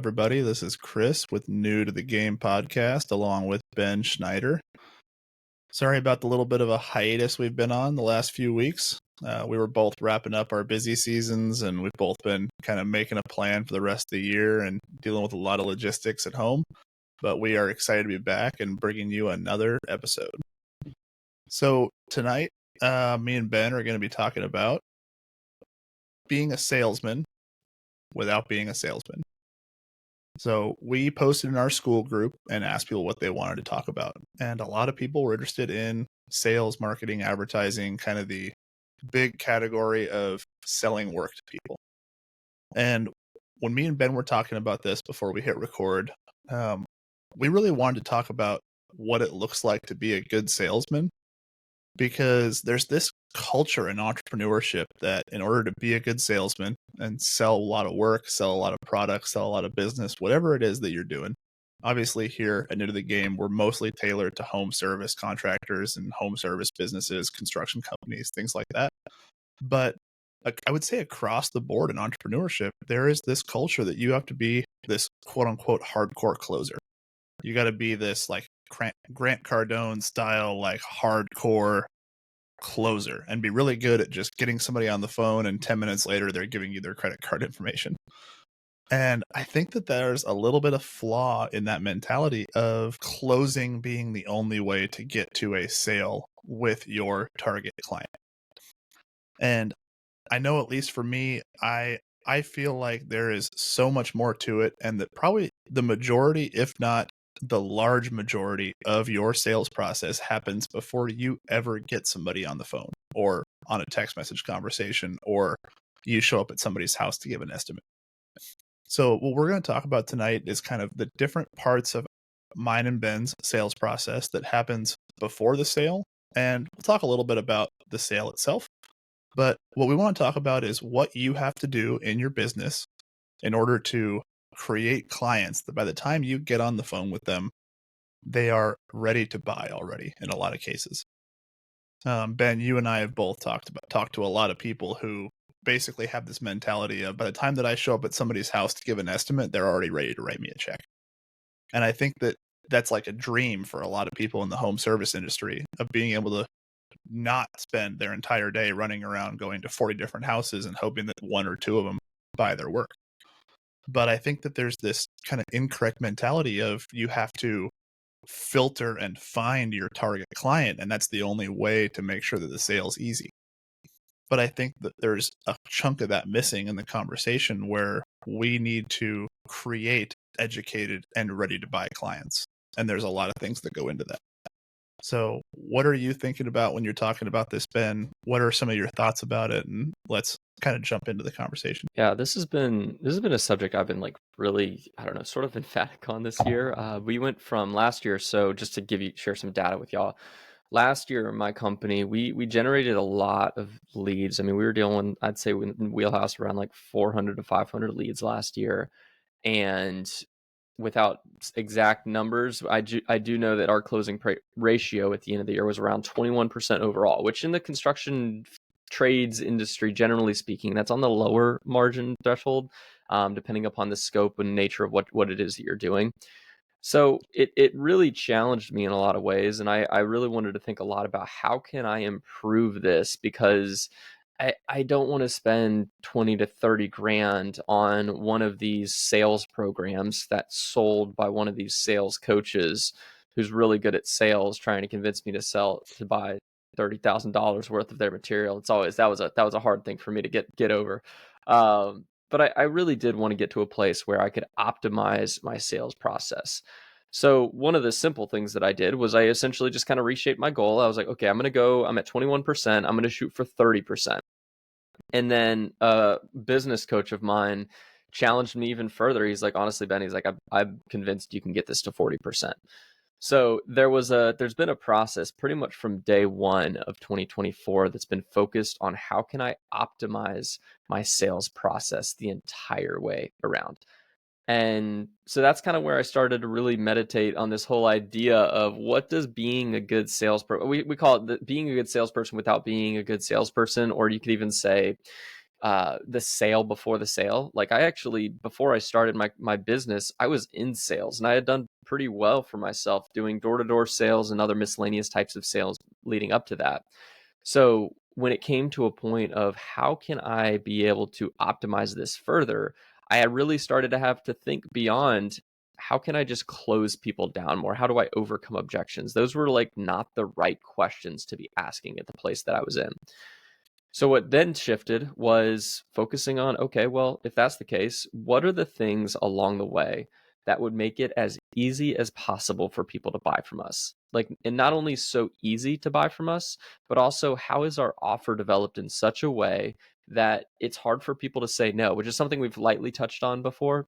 everybody. This is Chris with New to the Game podcast, along with Ben Schneider. Sorry about the little bit of a hiatus we've been on the last few weeks. We were both wrapping up our busy seasons, and we've both been kind of making a plan for the rest of the year and dealing with a lot of logistics at home. But we are excited to be back and bringing you another episode. So tonight, me and Ben are going to be talking about being a salesman without being a salesman. So we posted in our Skool group and asked people what they wanted to talk about. And a lot of people were interested in sales, marketing, advertising, kind of the big category of selling work to people. And when me and Ben were talking about this before we hit record, we really wanted to talk about what it looks like to be a good salesman, because there's this culture in entrepreneurship that in order to be a good salesman and sell a lot of work, sell a lot of products, sell a lot of business, whatever it is that you're doing. Obviously here at New to the Game, we're mostly tailored to home service contractors and home service businesses, construction companies, things like that. But I would say across the board in entrepreneurship, there is this culture that you have to be this quote unquote hardcore closer. You got to be this like Grant Cardone style, like hardcore closer, and be really good at just getting somebody on the phone, and 10 minutes later they're giving you their credit card information. And I think that there's a little bit of flaw in that mentality of closing being the only way to get to a sale with your target client. And I know, at least for me, I feel like there is so much more to it, and that probably the majority, if not the large majority of your sales process happens before you ever get somebody on the phone or on a text message conversation, or you show up at somebody's house to give an estimate. So what we're going to talk about tonight is kind of the different parts of mine and Ben's sales process that happens before the sale. And we'll talk a little bit about the sale itself. But what we want to talk about is what you have to do in your business in order to create clients that by the time you get on the phone with them, they are ready to buy already in a lot of cases. Ben, you and I have both talked to a lot of people who basically have this mentality of, by the time that I show up at somebody's house to give an estimate, they're already ready to write me a check. And I think that that's like a dream for a lot of people in the home service industry, of being able to not spend their entire day running around going to 40 different houses and hoping that one or two of them buy their work. But I think that there's this kind of incorrect mentality of you have to filter and find your target client, and that's the only way to make sure that the sale's easy. But I think that there's a chunk of that missing in the conversation, where we need to create educated and ready to buy clients. And there's a lot of things that go into that. So what are you thinking about when you're talking about this, Ben? What are some of your thoughts about it? And let's kind of jump into the conversation. Yeah, this has been a subject I've been like really, I don't know, sort of emphatic on this year. We went from last year, so just to share some data with y'all. Last year, my company, we generated a lot of leads. I mean, we were dealing, I'd say in Wheelhouse, around like 400 to 500 leads last year. And without exact numbers, I do know that our closing ratio at the end of the year was around 21% overall, which in the construction trades industry, generally speaking, that's on the lower margin threshold, depending upon the scope and nature of what it is that you're doing. So it really challenged me in a lot of ways, and I really wanted to think a lot about how can I improve this, because I don't want to spend 20 to 30 grand on one of these sales programs that's sold by one of these sales coaches who's really good at sales, trying to convince me to buy $30,000 worth of their material. It's always that was a hard thing for me to get over. But I really did want to get to a place where I could optimize my sales process. So one of the simple things that I did was I essentially just kind of reshaped my goal. I was like, okay, I'm at 21%. I'm going to shoot for 30%. And then a business coach of mine challenged me even further. He's like, honestly, Ben, he's like, I'm convinced you can get this to 40%. So there's been a process pretty much from day one of 2024 that's been focused on how can I optimize my sales process the entire way around. And so that's kind of where I started to really meditate on this whole idea of what does being a good salesperson, we call it being a good salesperson without being a good salesperson, or you could even say the sale before the sale. Like I actually, before I started my business, I was in sales and I had done pretty well for myself doing door-to-door sales and other miscellaneous types of sales leading up to that. So when it came to a point of how can I be able to optimize this further, I had really started to have to think beyond how can I just close people down more? How do I overcome objections? Those were like not the right questions to be asking at the place that I was in. So what then shifted was focusing on, okay, well, if that's the case, what are the things along the way that would make it as easy as possible for people to buy from us? Like, and not only so easy to buy from us, but also how is our offer developed in such a way that it's hard for people to say no, which is something we've lightly touched on before.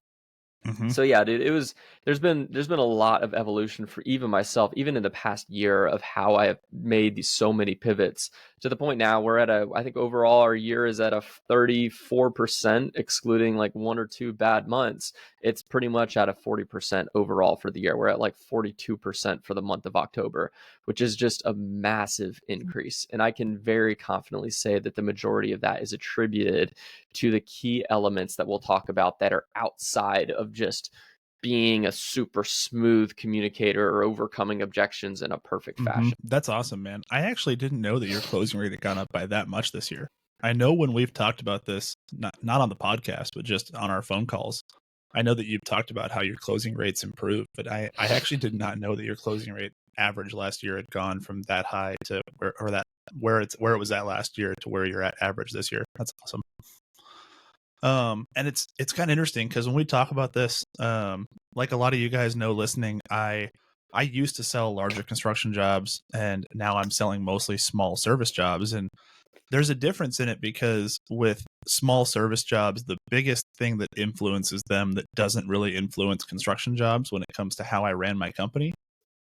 Mm-hmm. So yeah, dude, it was there's been a lot of evolution for even myself, even in the past year of how I have made these so many pivots to the point now we're at I think overall our year is at a 34%, excluding like one or two bad months. It's pretty much at a 40% overall for the year. We're at like 42% for the month of October, which is just a massive increase. And I can very confidently say that the majority of that is attributed to the key elements that we'll talk about that are outside of just being a super smooth communicator or overcoming objections in a perfect Mm-hmm. fashion. That's awesome, man. I actually didn't know that your closing rate had gone up by that much this year. I know when we've talked about this, not on the podcast, but just on our phone calls, I know that you've talked about how your closing rates improved, but I actually did not know that your closing rate average last year had gone from that high to where it was at last year to where you're at average this year. That's awesome. And it's kind of interesting because when we talk about this, like a lot of you guys know listening, I used to sell larger construction jobs and now I'm selling mostly small service jobs. And there's a difference in it because with small service jobs, the biggest thing that influences them that doesn't really influence construction jobs when it comes to how I ran my company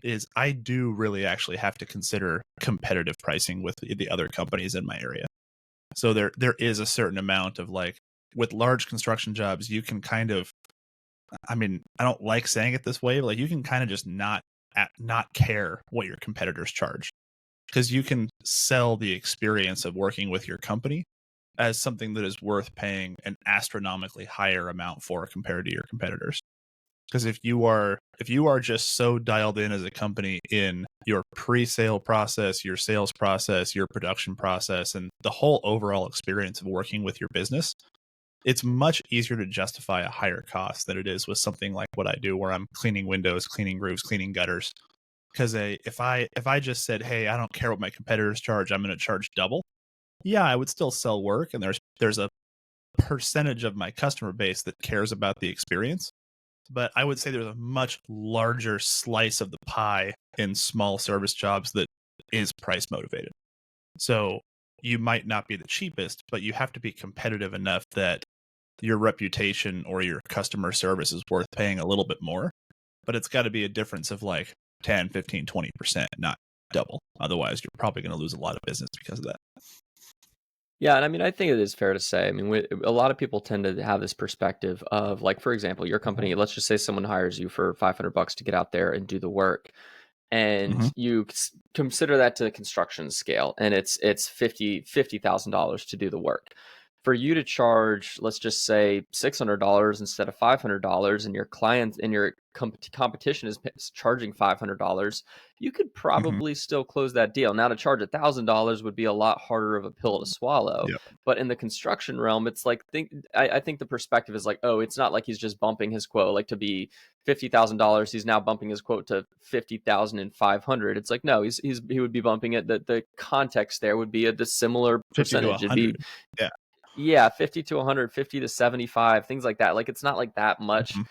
is I do really actually have to consider competitive pricing with the other companies in my area. So there is a certain amount of like with large construction jobs, you can kind of, I mean, I don't like saying it this way, but like you can kind of just not care what your competitors charge because you can sell the experience of working with your company as something that is worth paying an astronomically higher amount for compared to your competitors. Because if you are just so dialed in as a company in your pre-sale process, your sales process, your production process, and the whole overall experience of working with your business, it's much easier to justify a higher cost than it is with something like what I do, where I'm cleaning windows, cleaning roofs, cleaning gutters. Because if I just said, hey, I don't care what my competitors charge, I'm going to charge double. Yeah, I would still sell work, and there's a percentage of my customer base that cares about the experience. But I would say there's a much larger slice of the pie in small service jobs that is price motivated. So you might not be the cheapest, but you have to be competitive enough that your reputation or your customer service is worth paying a little bit more. But it's got to be a difference of like 10, 15, 20%, not double. Otherwise, you're probably going to lose a lot of business because of that. Yeah, and I mean, I think it is fair to say. I mean, a lot of people tend to have this perspective of, like, for example, your company. Let's just say someone hires you for $500 to get out there and do the work, and Mm-hmm. you consider that to the construction scale, and it's $50,000 to do the work. For you to charge, let's just say $600 instead of $500, and your client and your competition is charging $500, you could Mm-hmm. probably still close that deal. Now, to charge $1,000 would be a lot harder of a pill to swallow. Yep. But in the construction realm, it's like I think the perspective is like, oh, it's not like he's just bumping his quote like to be $50,000. He's now bumping his quote to 50,500. It's like, no, he would be bumping it. The context there would be a similar 50 to percentage. It'd 100. be, Yeah. yeah, 50 to 100, 50 to 75, things like that. Like it's not like that much. Mm-hmm.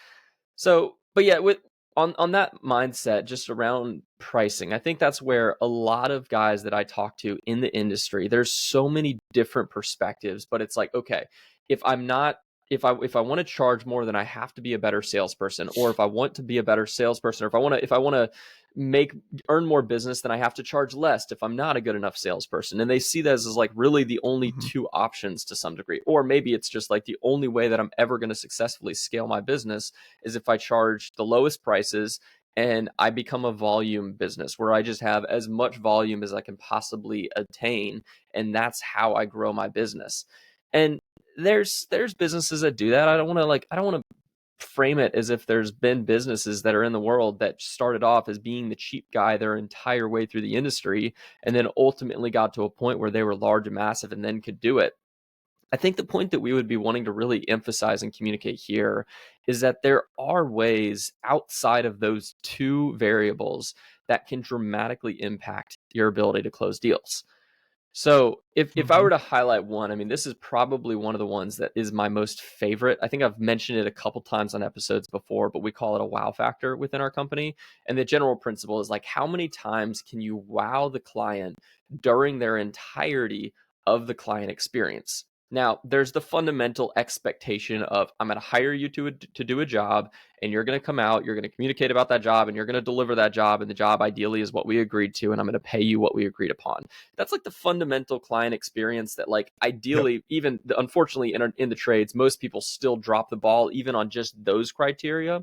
So, but yeah, with on that mindset just around pricing, I think that's where a lot of guys that I talk to in the industry, there's so many different perspectives, but it's like, okay, if I'm not if I want to charge more, then I have to be a better salesperson, or if I want to be a better salesperson, or if I want to make earn more business, then I have to charge less if I'm not a good enough salesperson. And they see that as like really the only Mm-hmm. two options to some degree. Or maybe it's just like the only way that I'm ever going to successfully scale my business is if I charge the lowest prices and I become a volume business where I just have as much volume as I can possibly attain. And that's how I grow my business. And there's businesses that do that. I don't want to frame it as if there's been businesses that are in the world that started off as being the cheap guy their entire way through the industry and then ultimately got to a point where they were large and massive and then could do it. I think the point that we would be wanting to really emphasize and communicate here is that there are ways outside of those two variables that can dramatically impact your ability to close deals. So if I Mm-hmm. were to highlight one, I mean, this is probably one of the ones that is my most favorite. I think I've mentioned it a couple times on episodes before, but we call it a wow factor within our company. And the general principle is like, how many times can you wow the client during their entirety of the client experience? Now, there's the fundamental expectation of I'm going to hire you to do a job, and you're going to come out, you're going to communicate about that job, and you're going to deliver that job. And the job ideally is what we agreed to, and I'm going to pay you what we agreed upon. That's like the fundamental client experience that, like, Yep. ideally, even unfortunately in the trades, most people still drop the ball even on just those criteria.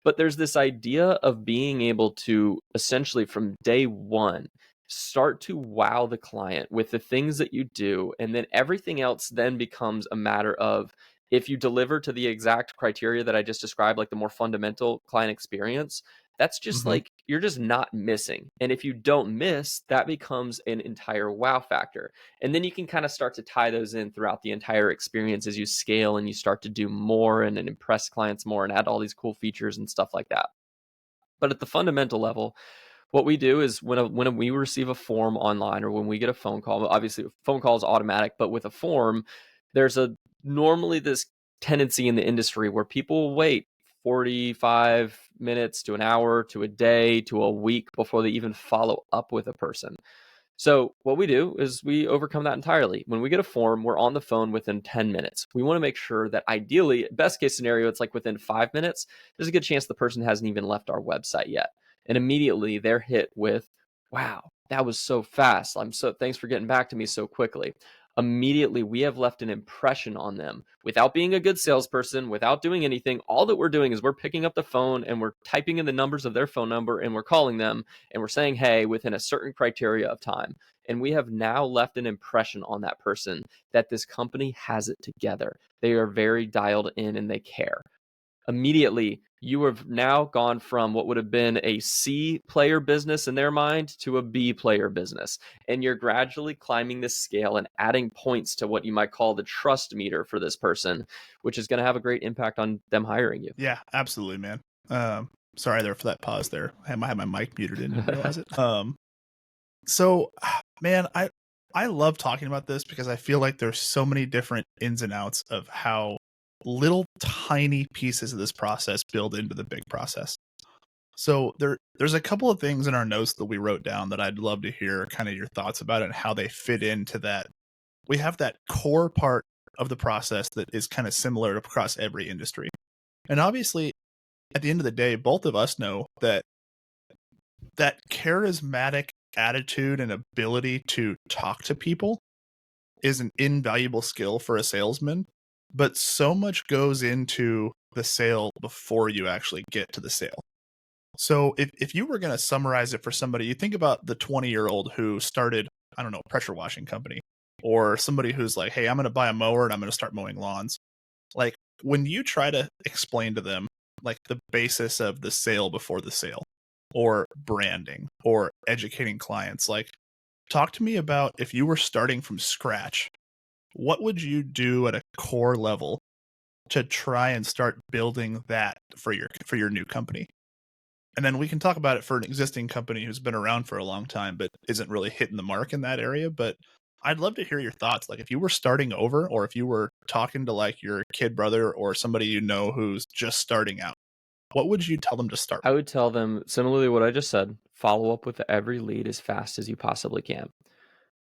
But there's this idea of being able to essentially from day one start to wow the client with the things that you do. And then everything else then becomes a matter of if you deliver to the exact criteria that I just described, like the more fundamental client experience, that's just Mm-hmm. like you're just not missing. And if you don't miss, that becomes an entire wow factor. And then you can kind of start to tie those in throughout the entire experience as you scale and you start to do more and impress clients more and add all these cool features and stuff like that. But at the fundamental level, what we do is when we receive a form online or when we get a phone call, obviously a phone call is automatic, but with a form, there's a normally this tendency in the industry where people will wait 45 minutes to an hour to a day to a week before they even follow up with a person. So what we do is we overcome that entirely. When we get a form, we're on the phone within 10 minutes. We want to make sure that ideally, best case scenario, it's like within 5 minutes, there's a good chance the person hasn't even left our website yet. And immediately they're hit with, wow, that was so fast. Thanks for getting back to me so quickly. Immediately we have left an impression on them without being a good salesperson, without doing anything. All that we're doing is we're picking up the phone and we're typing in the numbers of their phone number and we're calling them and we're saying, hey, within a certain criteria of time. And we have now left an impression on that person that this company has it together. They are very dialed in and they care. Immediately, you have now gone from what would have been a C player business in their mind to a B player business. And you're gradually climbing this scale and adding points to what you might call the trust meter for this person, which is going to have a great impact on them hiring you. Yeah, absolutely, man. Sorry there for that pause there. I had my mic muted, didn't realize it. So, man, I love talking about this because I feel like there's so many different ins and outs of how little tiny pieces of this process build into the big process. So there's a couple of things in our notes that we wrote down that I'd love to hear kind of your thoughts about it and how they fit into that. We have that core part of the process that is kind of similar across every industry. And obviously, at the end of the day, both of us know that that charismatic attitude and ability to talk to people is an invaluable skill for a salesman, but so much goes into the sale before you actually get to the sale. So if you were going to summarize it for somebody, you think about the 20-year-old who started, I don't know, a pressure washing company, or somebody who's like, hey, I'm going to buy a mower and I'm going to start mowing lawns. Like when you try to explain to them like the basis of the sale before the sale or branding or educating clients, like talk to me about if you were starting from scratch, what would you do at a core level to try and start building that for your new company? And then we can talk about it for an existing company who's been around for a long time but isn't really hitting the mark in that area. But I'd love to hear your thoughts. Like if you were starting over or if you were talking to like your kid brother or somebody you know who's just starting out, what would you tell them to start I with? would tell them similarly what I just said, follow up with every lead as fast as you possibly can.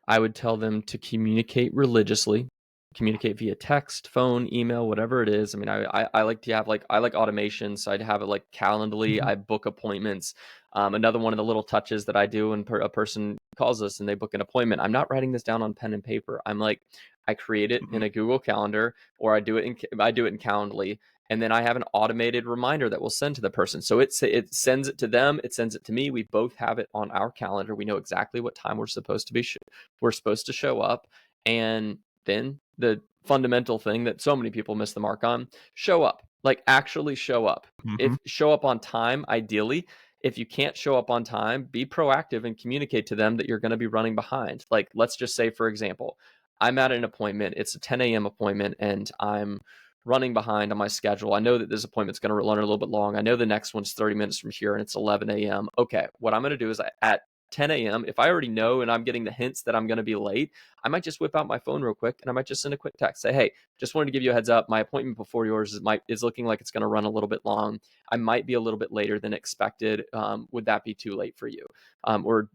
I would tell them to communicate religiously, communicate via text, phone, email, whatever it is. I mean, I like to have like I like automation, so I'd have it like Calendly. Mhm. I book appointments. Another one of the little touches that I do when a person calls us and they book an appointment, I'm not writing this down on pen and paper. I'm like, I create it in Mhm. a Google Calendar or I do it in Calendly, and then I have an automated reminder that we'll send to the person. So it sends it to them, it sends it to me. We both have it on our calendar. We know exactly what time we're supposed to show up, and then the fundamental thing that so many people miss the mark on. Show up. Like, actually show up. Mm-hmm. If show up on time, ideally. If you can't show up on time, be proactive and communicate to them that you're going to be running behind. Like, let's just say, for example, I'm at an appointment. It's a 10 a.m. appointment, and I'm running behind on my schedule. I know that this appointment's going to run a little bit long. I know the next one's 30 minutes from here, and it's 11 a.m. Okay, what I'm going to do is at 10 a.m., if I already know and I'm getting the hints that I'm going to be late, I might just whip out my phone real quick, and I might just send a quick text. Say, hey, just wanted to give you a heads up. My appointment before yours is looking like it's going to run a little bit long. I might be a little bit later than expected. Would that be too late for you? Or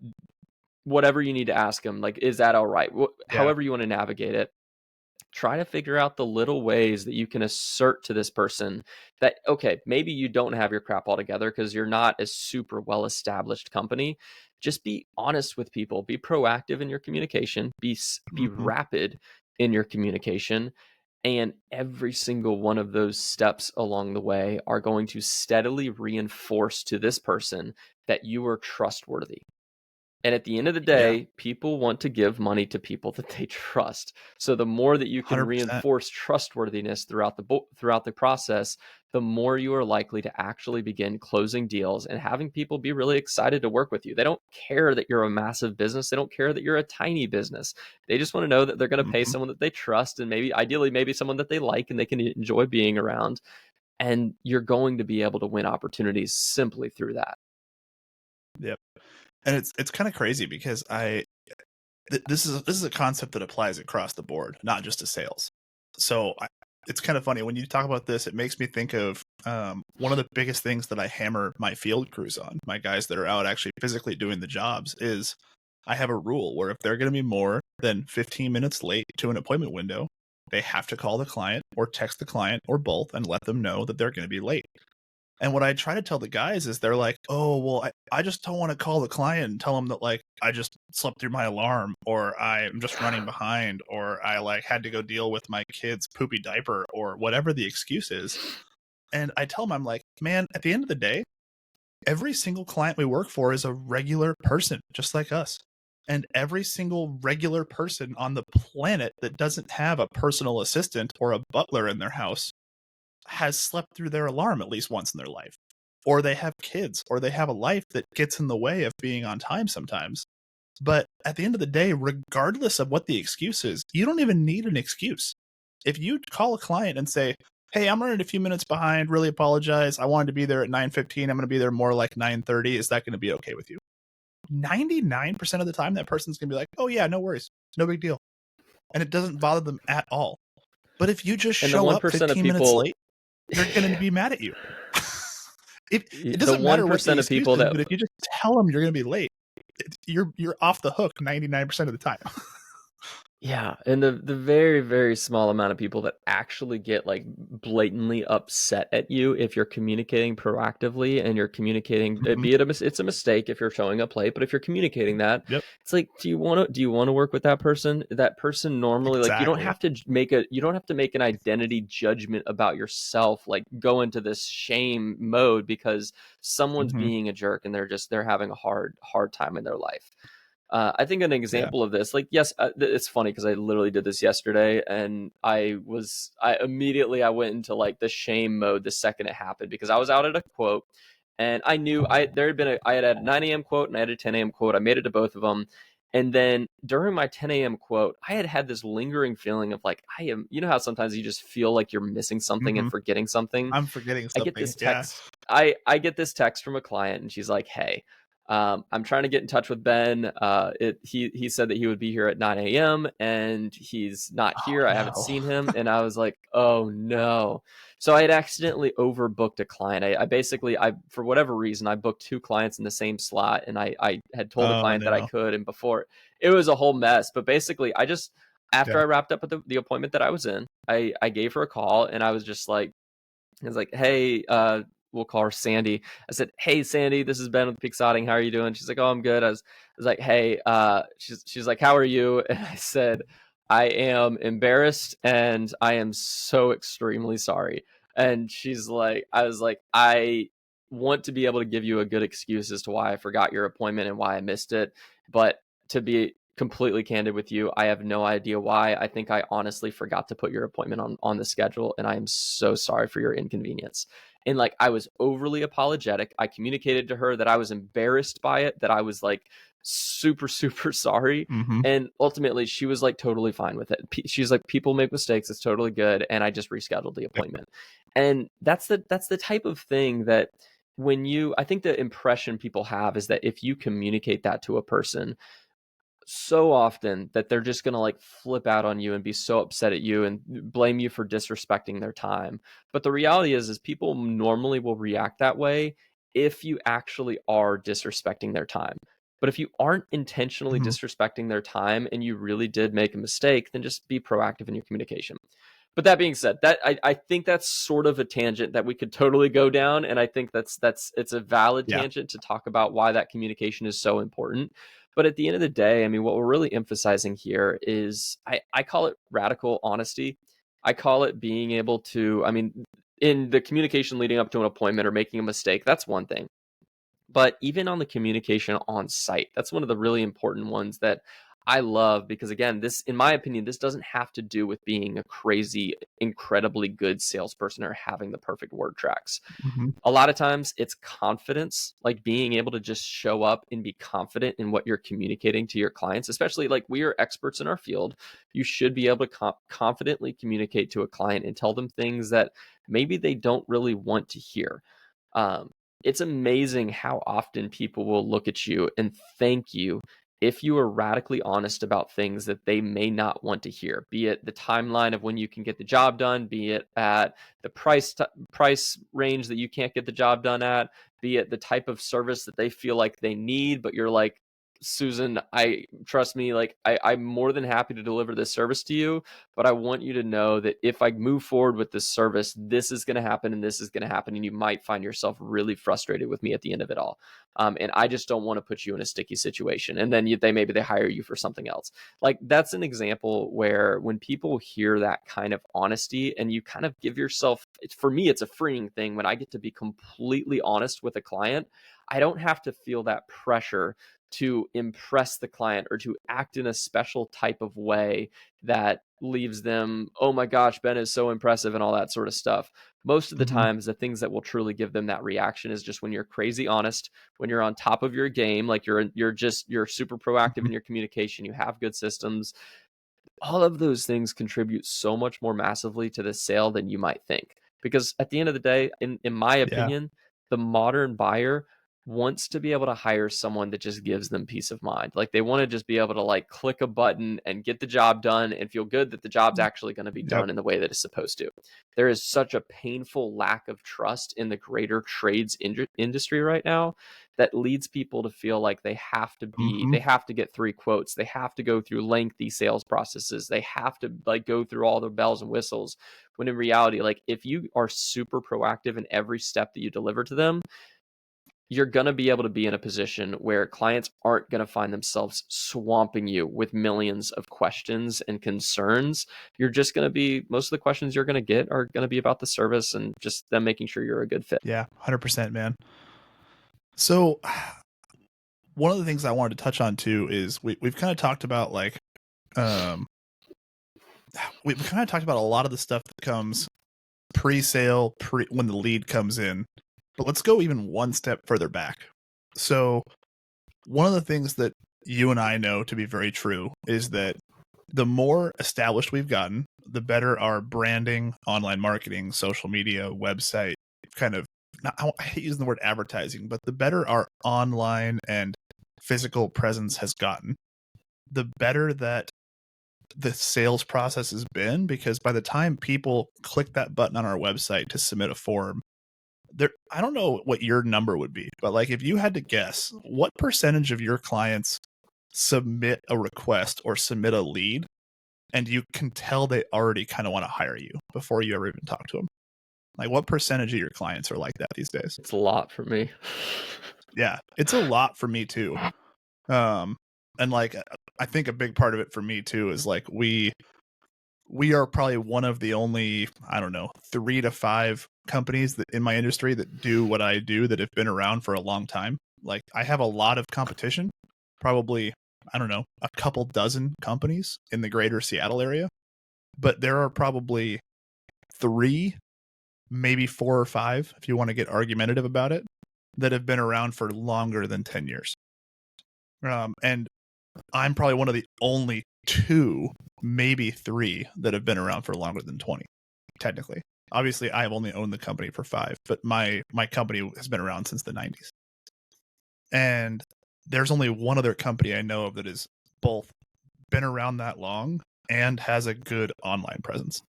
whatever you need to ask them. Like, is that all right? Yeah. However you want to navigate it. Try to figure out the little ways that you can assert to this person that, okay, maybe you don't have your crap all together because you're not a super well established company. Just be honest with people, be proactive in your communication, be Mm-hmm. rapid in your communication. And every single one of those steps along the way are going to steadily reinforce to this person that you are trustworthy. And at the end of the Yeah. day, people want to give money to people that they trust. So the more that you can 100%. reinforce trustworthiness throughout the process, the more you are likely to actually begin closing deals and having people be really excited to work with you. They don't care that you're a massive business. They don't care that you're a tiny business. They just want to know that they're going to pay Mm-hmm. someone that they trust, and maybe someone that they like and they can enjoy being around. And you're going to be able to win opportunities simply through that. Yep. And it's kind of crazy because this is a concept that applies across the board, not just to sales. So it's kind of funny when you talk about this. It makes me think of one of the biggest things that I hammer my field crews on, my guys that are out actually physically doing the jobs, is I have a rule where if they're going to be more than 15 minutes late to an appointment window, they have to call the client or text the client or both and let them know that they're going to be late. And what I try to tell the guys is they're like, oh, well, I just don't want to call the client and tell them that, like, I just slept through my alarm, or I'm just running behind, or I like had to go deal with my kid's poopy diaper, or whatever the excuse is. And I tell them, I'm like, man, at the end of the day, every single client we work for is a regular person, just like us. And every single regular person on the planet that doesn't have a personal assistant or a butler in their house has slept through their alarm at least once in their life, or they have kids, or they have a life that gets in the way of being on time sometimes. But at the end of the day, regardless of what the excuse is, you don't even need an excuse. If you call a client and say, hey, I'm running a few minutes behind, really apologize, I wanted to be there at 9:15, I'm going to be there more like 9:30, is that going to be okay with you? 99% of the time that person's going to be like, oh yeah, no worries, no big deal, and it doesn't bother them at all. But if you just And the show up 1% of 15 minutes people late, they're going to be mad at you. It the doesn't matter what the 1% of excuse people is, that but if you just tell them you're going to be late, you're off the hook 99% of the time. Yeah, and the very, very small amount of people that actually get, like, blatantly upset at you if you're communicating proactively and you're communicating, Mhm. be it it's a mistake if you're showing up late, but if you're communicating that, Yep, it's like, do you wanna work with that person? That person normally, like, you don't exactly. have to make an identity judgment about yourself, like, go into this shame mode because someone's Mhm. being a jerk and they're having a hard time in their life. I think an Yeah. example of this, like, yes, it's funny because I literally did this yesterday, and I immediately I went into like the shame mode the second it happened because I was out at a quote, and I knew I had a 9 a.m. quote and I had a 10 a.m. quote. I made it to both of them, and then during my 10 a.m. quote, I had this lingering feeling of like you know how sometimes you just feel like you're missing something and Mhm. forgetting something. I'm forgetting I get something. this Yeah. text. I get this text from a client, and she's like, "Hey, I'm trying to get in touch with Ben. He said that he would be here at 9 a.m. and he's not Oh, here. I haven't no. seen him." And I was like, "Oh no!" So I had accidentally overbooked a client. I basically, for whatever reason, I booked two clients in the same slot, and I had told the Oh, client that I no. could, and before it was a whole mess. But basically, I just after Yeah. I wrapped up at the appointment that I was in, I gave her a call, and I was just like. I was like, hey, we'll call her Sandy. I said, hey, Sandy, this is Ben with Pixotting. How are you doing? She's like, oh, I'm good. I was like, hey, she's like, how are you? And I said, I am embarrassed and I am so extremely sorry. And I was like, I want to be able to give you a good excuse as to why I forgot your appointment and why I missed it. But to be completely candid with you, I have no idea why. I think I honestly forgot to put your appointment on the schedule, and I am so sorry for your inconvenience. And like, I was overly apologetic. I communicated to her that I was embarrassed by it, that I was like super, super sorry. Mm-hmm. And ultimately, she was like totally fine with it. She's like, people make mistakes. It's totally good. And I just rescheduled the appointment. And that's the type of thing that I think the impression people have is that if you communicate that to a person, so often that they're just going to like flip out on you and be so upset at you and blame you for disrespecting their time. But the reality is people normally will react that way if you actually are disrespecting their time. But if you aren't intentionally Mm-hmm. disrespecting their time and you really did make a mistake, then just be proactive in your communication. But that being said, I think that's sort of a tangent that we could totally go down. And I think it's a valid Yeah. tangent to talk about why that communication is so important. But at the end of the day, I mean, what we're really emphasizing here is I call it radical honesty. I call it being able to, I mean, in the communication leading up to an appointment or making a mistake, that's one thing. But even on the communication on site, that's one of the really important ones that I love because, again, this, in my opinion, this doesn't have to do with being a crazy, incredibly good salesperson or having the perfect word tracks. Mm-hmm. A lot of times it's confidence, like being able to just show up and be confident in what you're communicating to your clients, especially like we are experts in our field. You should be able to confidently communicate to a client and tell them things that maybe they don't really want to hear. Um, it's amazing how often people will look at you and thank you if you are radically honest about things that they may not want to hear, be it the timeline of when you can get the job done, be it at the price range that you can't get the job done at, be it the type of service that they feel like they need, but you're like, Susan, I trust me, like I'm more than happy to deliver this service to you, but I want you to know that if I move forward with this service, this is going to happen and this is going to happen, and you might find yourself really frustrated with me at the end of it all. And I just don't want to put you in a sticky situation. And then maybe they hire you for something else. Like, that's an example where when people hear that kind of honesty and you kind of give yourself, for me, it's a freeing thing when I get to be completely honest with a client. I don't have to feel that pressure to impress the client or to act in a special type of way that leaves them, oh my gosh, Ben is so impressive and all that sort of stuff. Most of the Mm-hmm. times, the things that will truly give them that reaction is just when you're crazy honest, when you're on top of your game, like you're super proactive Mm-hmm. in your communication, you have good systems. All of those things contribute so much more massively to the sale than you might think. Because at the end of the day, in my Yeah. opinion, the modern buyer wants to be able to hire someone that just gives them peace of mind. Like, they want to just be able to like click a button and get the job done and feel good that the job's actually going to be Yep. done in the way that it's supposed to. There is such a painful lack of trust in the greater trades industry right now that leads people to feel like Mm-hmm. they have to get 3 quotes, they have to go through lengthy sales processes, they have to like go through all the bells and whistles, when in reality, like, if you are super proactive in every step that you deliver to them, you're going to be able to be in a position where clients aren't going to find themselves swamping you with millions of questions and concerns. You're just going to be, most of the questions you're going to get are going to be about the service and just them making sure you're a good fit. Yeah. 100%, man. So one of the things I wanted to touch on too is we've kind of talked about like um we've kind of talked about a lot of the stuff that comes pre-sale, when the lead comes in. But let's go even one step further back. So one of the things that you and I know to be very true is that the more established we've gotten, the better our branding, online marketing, social media, website, kind of, I hate using the word advertising, but the better our online and physical presence has gotten, the better that the sales process has been, because by the time people click that button on our website to submit a form, there, I don't know what your number would be, but like if you had to guess, what percentage of your clients submit a request or submit a lead and you can tell they already kind of want to hire you before you ever even talk to them? Like, what percentage of your clients are like that these days? It's a lot for me. Yeah, it's a lot for me too. Um, and like, I think a big part of it for me too is like we are probably one of the only, I don't know, 3 to 5 companies that in my industry that do what I do, that have been around for a long time. Like, I have a lot of competition, probably I don't know, a couple dozen companies in the greater Seattle area, but there are probably 3, maybe 4 or 5, if you want to get argumentative about it, that have been around for longer than 10 years. And I'm probably one of the only 2, maybe 3 that have been around for longer than 20, technically. Obviously, I have only owned the company for 5, but my company has been around since the 90s. And there's only one other company I know of that has both been around that long and has a good online presence.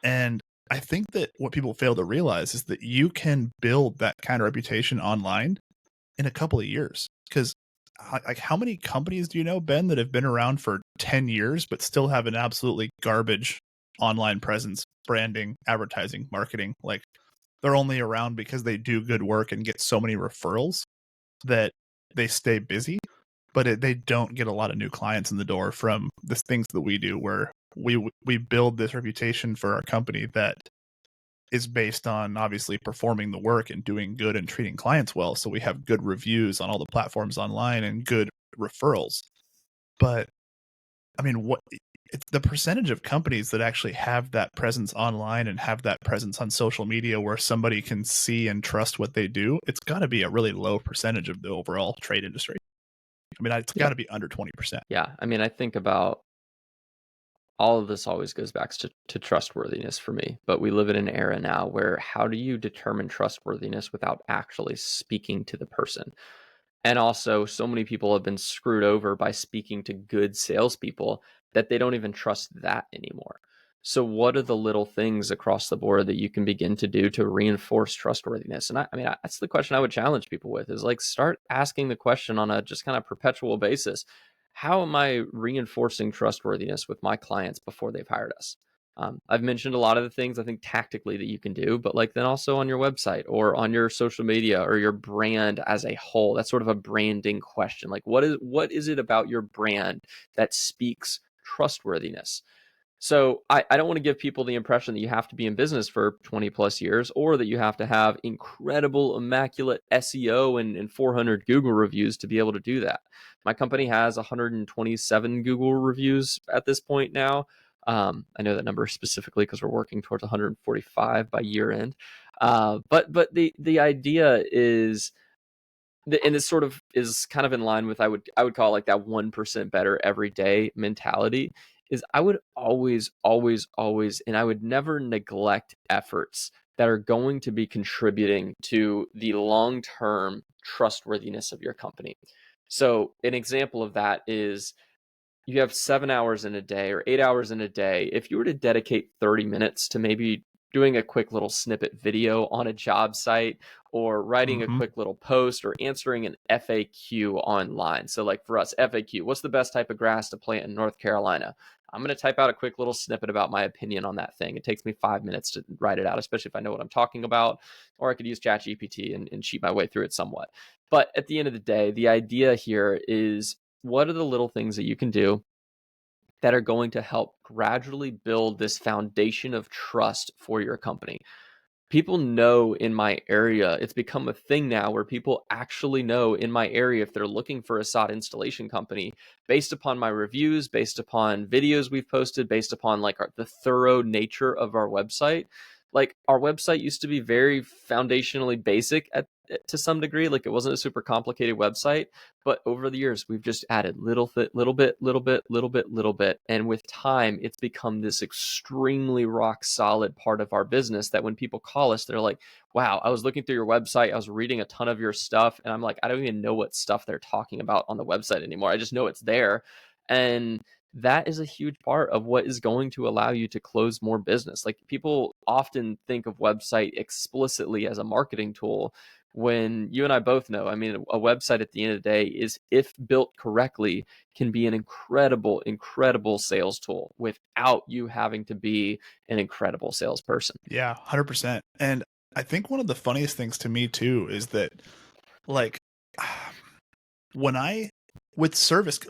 And I think that what people fail to realize is that you can build that kind of reputation online in a couple of years. Because, like, how many companies do you know, Ben, that have been around for 10 years but still have an absolutely garbage online presence, branding, advertising, marketing? Like, they're only around because they do good work and get so many referrals that they stay busy, but they don't get a lot of new clients in the door from the things that we do, where we build this reputation for our company that is based on obviously performing the work and doing good and treating clients well. So we have good reviews on all the platforms online and good referrals. But I mean, it's the percentage of companies that actually have that presence online and have that presence on social media where somebody can see and trust what they do. It's got to be a really low percentage of the overall trade industry. I mean, it's got to be under 20%. Yeah. I mean, I think about all of this always goes back to trustworthiness for me. But we live in an era now where how do you determine trustworthiness without actually speaking to the person? And also, so many people have been screwed over by speaking to good salespeople that they don't even trust that anymore. So, what are the little things across the board that you can begin to do to reinforce trustworthiness? And I mean, that's the question I would challenge people with is like start asking the question on a just kind of perpetual basis. How am I reinforcing trustworthiness with my clients before they've hired us? I've mentioned a lot of the things I think tactically that you can do, but like then also on your website or on your social media or your brand as a whole. That's sort of a branding question. Like what is it about your brand that speaks trustworthiness? So I don't want to give people the impression that you have to be in business for 20 plus years or that you have to have incredible, immaculate SEO and 400 Google reviews to be able to do that. My company has 127 Google reviews at this point now. I know that number specifically because we're working towards 145 by year end. But the idea is, and this sort of is kind of in line with I would call it like that 1% better every day mentality. Is I would always, and I would never neglect efforts that are going to be contributing to the long term trustworthiness of your company. So an example of that is you have 7 hours in a day or 8 hours in a day. If you were to dedicate 30 minutes to maybe doing a quick little snippet video on a job site or writing a Mm-hmm. quick little post or answering an FAQ online. So like for us, FAQ, what's the best type of grass to plant in North Carolina? I'm going to type out a quick little snippet about my opinion on that thing. It takes me 5 minutes to write it out, especially if I know what I'm talking about, or I could use ChatGPT and cheat my way through it somewhat. But at the end of the day, the idea here is what are the little things that you can do that are going to help gradually build this foundation of trust for your company? People know in my area, it's become a thing now where people actually know in my area if they're looking for a sod installation company based upon my reviews, based upon videos we've posted, based upon like the thorough nature of our website. Like our website used to be very foundationally basic to some degree. Like it wasn't a super complicated website, but over the years we've just added little bit, and with time it's become this extremely rock solid part of our business that when people call us, they're like, "Wow, I was looking through your website, I was reading a ton of your stuff," and I'm like, I don't even know what stuff they're talking about on the website anymore. I just know it's there, and that is a huge part of what is going to allow you to close more business. Like people often think of website explicitly as a marketing tool when you and I both know, I mean, a website at the end of the day is, if built correctly, can be an incredible sales tool without you having to be an incredible salesperson. Yeah, 100%. And I think one of the funniest things to me too is that, like, when I with service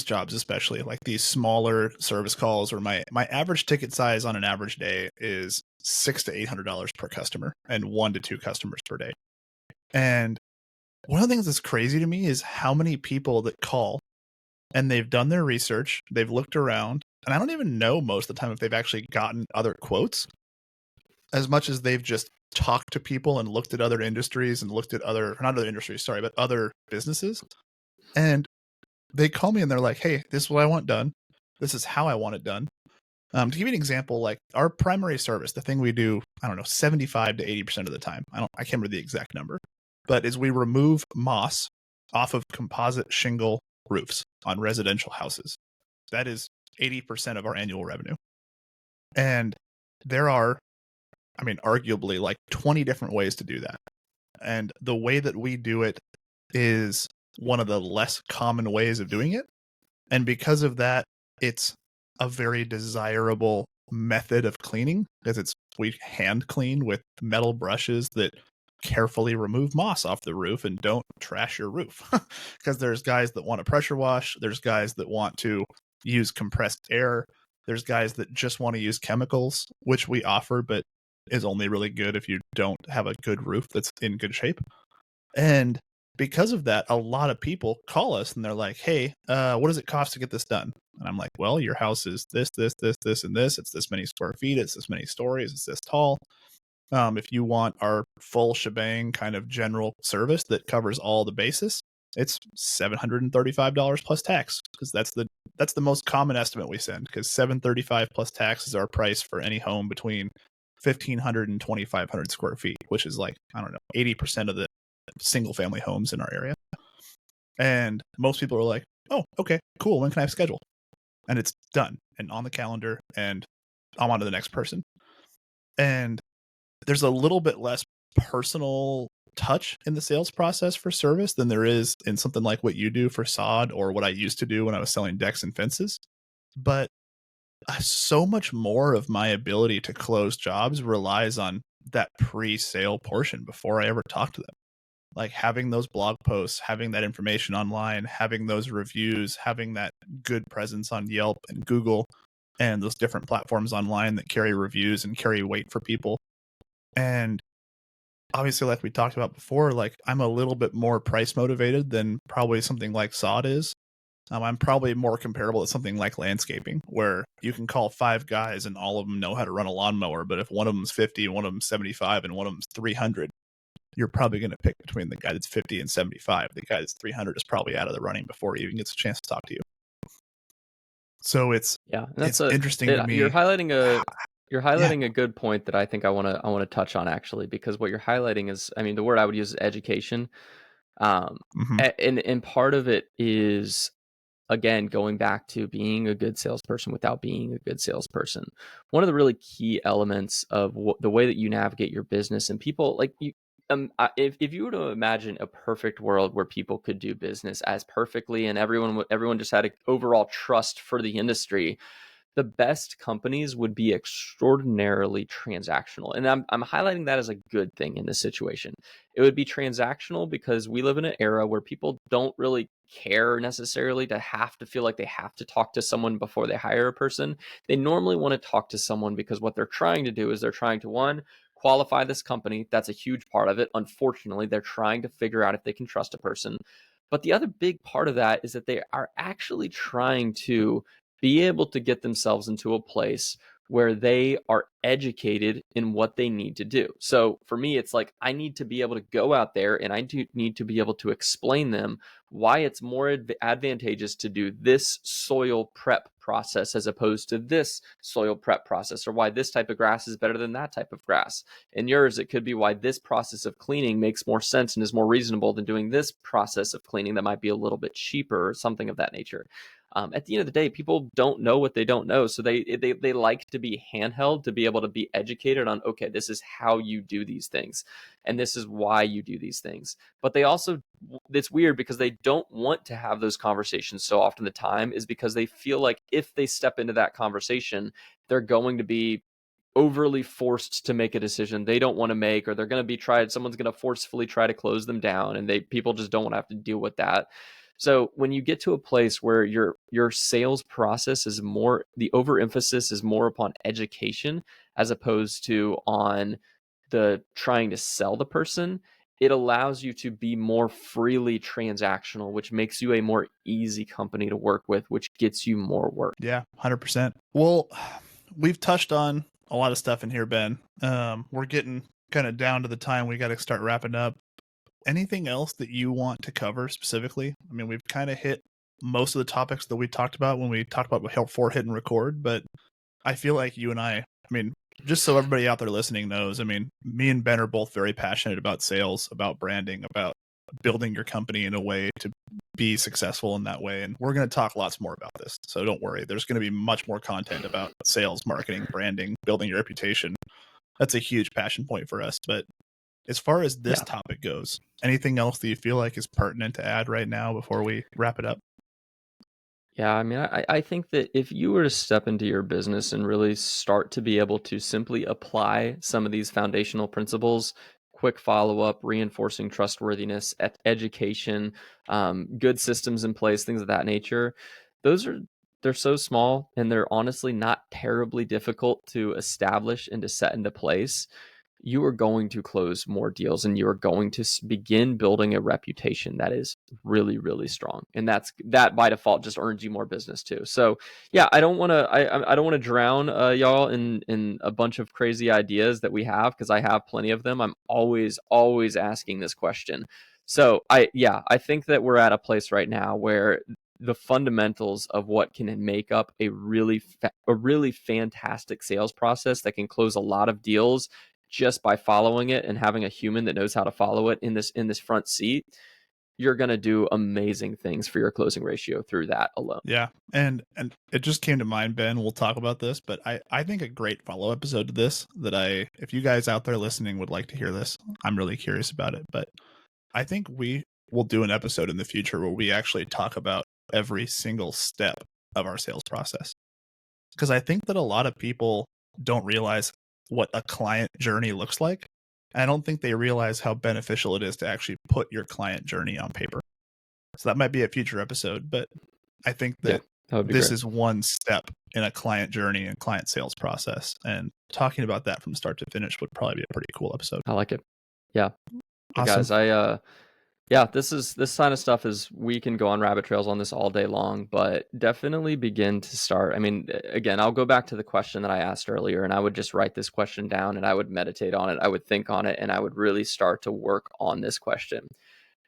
jobs, especially like these smaller service calls, or my average ticket size on an average day is $600 to $800 per customer and 1 to 2 customers per day. And one of the things that's crazy to me is how many people that call and they've done their research, they've looked around, and I don't even know most of the time if they've actually gotten other quotes as much as they've just talked to people and looked at other industries and looked at not other industries, sorry, but other businesses. And they call me and they're like, hey, this is what I want done. This is how I want it done. To give you an example, like our primary service, the thing we do, I don't know, 75 to 80% of the time, I can't remember the exact number, but is we remove moss off of composite shingle roofs on residential houses. That is 80% of our annual revenue. And there are, arguably like 20 different ways to do that. And the way that we do it is one of the less common ways of doing it. And because of that, it's a very desirable method of cleaning because we hand clean with metal brushes that carefully remove moss off the roof and don't trash your roof. Because there's guys that want to pressure wash, there's guys that want to use compressed air, there's guys that just want to use chemicals, which we offer, but is only really good if you don't have a good roof that's in good shape. And because of that, a lot of people call us and they're like, hey, what does it cost to get this done? And I'm like, well, your house is this, and this. It's this many square feet. It's this many stories. It's this tall. If you want our full shebang kind of general service that covers all the bases, it's $735 plus tax, because that's the most common estimate we send, because $735 plus tax is our price for any home between 1,500 and 2,500 square feet, which is like, I don't know, 80% of the single family homes in our area. And most people are like, oh, okay, cool. When can I have schedule? And it's done and on the calendar, and I'm on to the next person. And there's a little bit less personal touch in the sales process for service than there is in something like what you do for sod or what I used to do when I was selling decks and fences. But so much more of my ability to close jobs relies on that pre-sale portion before I ever talk to them. Like having those blog posts, having that information online, having those reviews, having that good presence on Yelp and Google and those different platforms online that carry reviews and carry weight for people. And obviously, like we talked about before, like I'm a little bit more price motivated than probably something like sod is. I'm probably more comparable to something like landscaping, where you can call 5 guys and all of them know how to run a lawnmower. But if one of them's 50 and one of them's 75 and one of them's 300, you're probably going to pick between the guy that's 50 and 75. The guy that's 300 is probably out of the running before he even gets a chance to talk to you. So it's interesting to me. You're highlighting a good point that I think I want to touch on, actually, because what you're highlighting is, I mean, the word I would use is education. And part of it is, again, going back to being a good salesperson without being a good salesperson. One of the really key elements of the way that you navigate your business, and people like you, if you were to imagine a perfect world where people could do business as perfectly and everyone just had an overall trust for the industry, the best companies would be extraordinarily transactional. And I'm highlighting that as a good thing in this situation. It would be transactional because we live in an era where people don't really care necessarily to have to feel like they have to talk to someone before they hire a person. They normally want to talk to someone because what they're trying to do is they're trying to, one, qualify this company. That's a huge part of it. Unfortunately, they're trying to figure out if they can trust a person. But the other big part of that is that they are actually trying to be able to get themselves into a place where they are educated in what they need to do. So for me, it's like I need to be able to go out there and I do need to be able to explain them why it's more advantageous to do this soil prep process as opposed to this soil prep process, or why this type of grass is better than that type of grass. In yours, it could be why this process of cleaning makes more sense and is more reasonable than doing this process of cleaning that might be a little bit cheaper or something of that nature. At the end of the day, people don't know what they don't know. So they like to be handheld, to be able to be educated on, okay, this is how you do these things. And this is why you do these things. But they also, it's weird because they don't want to have those conversations so often. The time is because they feel like if they step into that conversation, they're going to be overly forced to make a decision they don't want to make, or they're going to be someone's going to forcefully try to close them down, and people just don't want to have to deal with that. So when you get to a place where your sales process is more, the overemphasis is more upon education as opposed to on the trying to sell the person, it allows you to be more freely transactional, which makes you a more easy company to work with, which gets you more work. Yeah, 100%. Well, we've touched on a lot of stuff in here, Ben. We're getting kind of down to the time we got to start wrapping up. Anything else that you want to cover specifically? I mean, we've kind of hit most of the topics that we talked about when we talked about help for hit and record, but I feel like you and I mean, just so everybody out there listening knows, I mean, me and Ben are both very passionate about sales, about branding, about building your company in a way to be successful in that way. And we're going to talk lots more about this. So don't worry. There's going to be much more content about sales, marketing, branding, building your reputation. That's a huge passion point for us. But as far as this topic goes, anything else that you feel like is pertinent to add right now before we wrap it up? Yeah, I mean, I think that if you were to step into your business and really start to be able to simply apply some of these foundational principles, quick follow-up, reinforcing trustworthiness, education, good systems in place, things of that nature, they're so small and they're honestly not terribly difficult to establish and to set into place. You are going to close more deals and you are going to begin building a reputation that is really, really strong. And that by default just earns you more business too. So yeah, I don't want to, I don't want to drown y'all in a bunch of crazy ideas that we have, because I have plenty of them. I'm always asking this question. So I think that we're at a place right now where the fundamentals of what can make up a really fantastic sales process that can close a lot of deals just by following it and having a human that knows how to follow it in this front seat, you're going to do amazing things for your closing ratio through that alone. Yeah. And it just came to mind, Ben, we'll talk about this, but I think a great follow episode to this if you guys out there listening would like to hear this, I'm really curious about it, but I think we will do an episode in the future where we actually talk about every single step of our sales process. Because I think that a lot of people don't realize what a client journey looks like. I don't think they realize how beneficial it is to actually put your client journey on paper. So that might be a future episode, but I think that this is one step in a client journey and client sales process. And talking about that from start to finish would probably be a pretty cool episode. I like it. Yeah. Awesome. Guys, this kind of stuff is, we can go on rabbit trails on this all day long, but definitely begin to start. I mean, again, I'll go back to the question that I asked earlier, and I would just write this question down and I would meditate on it. I would think on it and I would really start to work on this question.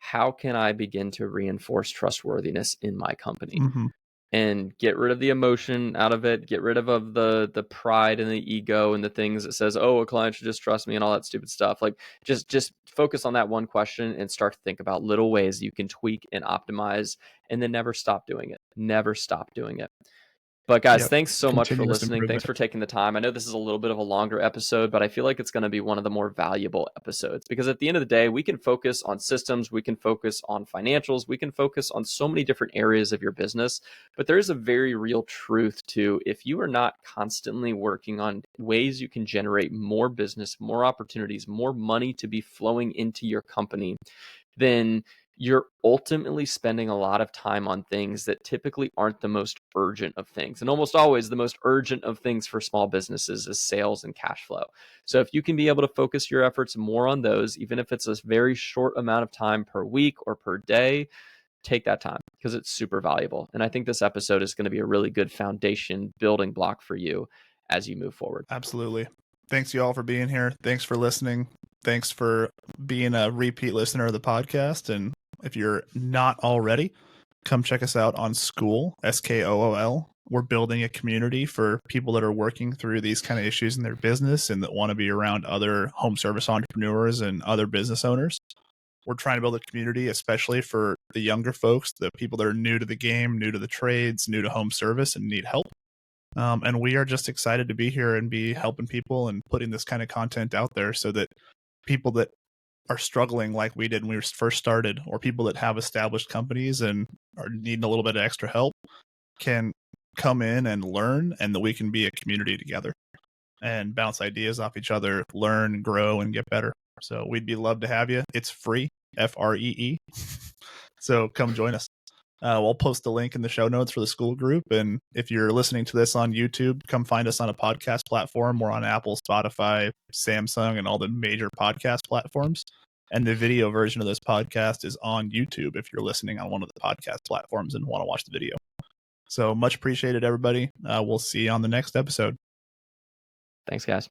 How can I begin to reinforce trustworthiness in my company? Mm-hmm. And get rid of the emotion out of it, get rid of the pride and the ego and the things that says, oh, a client should just trust me and all that stupid stuff. Like just focus on that one question and start to think about little ways you can tweak and optimize, and then never stop doing it. Never stop doing it. But guys, thanks so much for listening. Thanks for taking the time. I know this is a little bit of a longer episode, but I feel like it's going to be one of the more valuable episodes, because at the end of the day, we can focus on systems, we can focus on financials, we can focus on so many different areas of your business. But there is a very real truth to, if you are not constantly working on ways you can generate more business, more opportunities, more money to be flowing into your company, then you're ultimately spending a lot of time on things that typically aren't the most urgent of things. And almost always the most urgent of things for small businesses is sales and cash flow. So if you can be able to focus your efforts more on those, even if it's a very short amount of time per week or per day, take that time, because it's super valuable. And I think this episode is going to be a really good foundation building block for you as you move forward. Absolutely. Thanks you all for being here. Thanks for listening. Thanks for being a repeat listener of the podcast. And if you're not already, come check us out on Skool, Skool. We're building a community for people that are working through these kind of issues in their business and that want to be around other home service entrepreneurs and other business owners. We're trying to build a community, especially for the younger folks, the people that are new to the game, new to the trades, new to home service, and need help. And we are just excited to be here and be helping people and putting this kind of content out there so that people that are struggling like we did when we first started, or people that have established companies and are needing a little bit of extra help, can come in and learn, and that we can be a community together and bounce ideas off each other, learn, grow, and get better. So we'd be love to have you. It's free, FREE. So come join us. We'll post the link in the show notes for the Skool group. And if you're listening to this on YouTube, come find us on a podcast platform. We're on Apple, Spotify, Samsung, and all the major podcast platforms. And the video version of this podcast is on YouTube if you're listening on one of the podcast platforms and want to watch the video. So much appreciated, everybody. We'll see you on the next episode. Thanks, guys.